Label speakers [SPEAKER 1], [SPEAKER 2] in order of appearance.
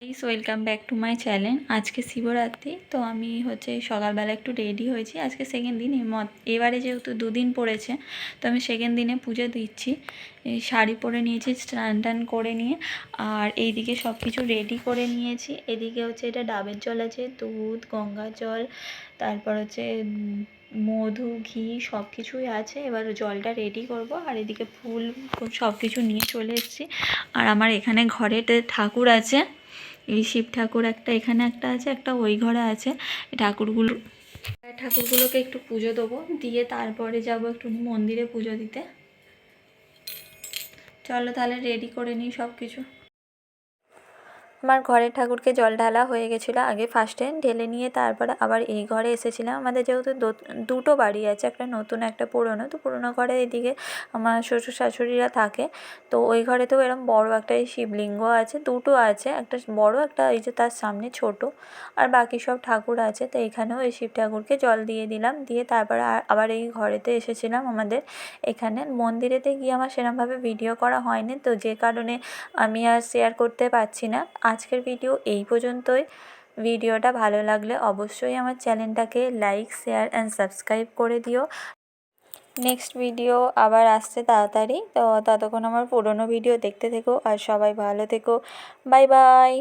[SPEAKER 1] Please welcome back to my channel. আজকে শিবরাত্রি, তো আমি সকালবেলা একটু রেডি হয়েছি। আজকে সেকেন্ড দিন, এবারে যেহেতু দুদিন পড়েছে, তো আমি সেকেন্ড দিনে পুজো দিচ্ছি। এই শাড়ি পরে নিয়েছি স্নান টান করে নিয়ে, আর এইদিকে সব কিছু রেডি করে নিয়েছি। এদিকে এটা ডাবের জল আছে, দুধ, গঙ্গার জল, তারপর মধু, ঘি সব কিছুই আছে। এবার জলটা রেডি করব, আর এদিকে ফুল সব কিছু নিয়ে চলে এসেছি। আর আমার এখানে ঘরেতে ঠাকুর আছে, এই শিব ঠাকুর একটা এখানে একটা আছে, একটা ওই ঘরে আছে। ঠাকুরগুলোকে একটু পুজো দেবো, দিয়ে তারপরে যাব একটু মন্দিরে পুজো দিতে। চলো তাহলে রেডি করে নিই সব কিছু। আমার ঘরের ঠাকুরকে জল ঢালা হয়ে গেছিলো আগে, ফার্স্টে ঢেলে নিয়ে তারপরে আবার এই ঘরে এসেছিলাম। আমাদের যেহেতু দুটো বাড়ি আছে, একটা নতুন একটা পুরনো, তো পুরনো ঘরে এদিকে আমার শ্বশুর শাশুড়িরা থাকে, তো ওই ঘরেতেও এরকম বড় একটা শিবলিঙ্গ আছে, দুটো আছে, একটা বড়, একটা এই যে তার সামনে ছোট, আর বাকি সব ঠাকুর আছে। তো এখানেও এই শিব ঠাকুরকে জল দিয়ে দিলাম, দিয়ে তারপরে আবার এই ঘরেতে এসেছিলাম। আমাদের এখানে মন্দিরেতে গিয়ে আমার সেরকমভাবে ভিডিও করা হয়নি, তো যে কারণে আমি আর শেয়ার করতে পারছি না। আজকের ভিডিও এই পর্যন্তই। ভিডিওটা ভালো লাগলে অবশ্যই আমার চ্যানেলটাকে লাইক, শেয়ার অ্যান্ড সাবস্ক্রাইব করে দিও। নেক্সট ভিডিও আবার আসছে তাড়াতাড়ি, তো ততক্ষণ আমার পুরনো ভিডিও দেখতে থেকো, আর সবাই ভালো থেকো। Bye bye.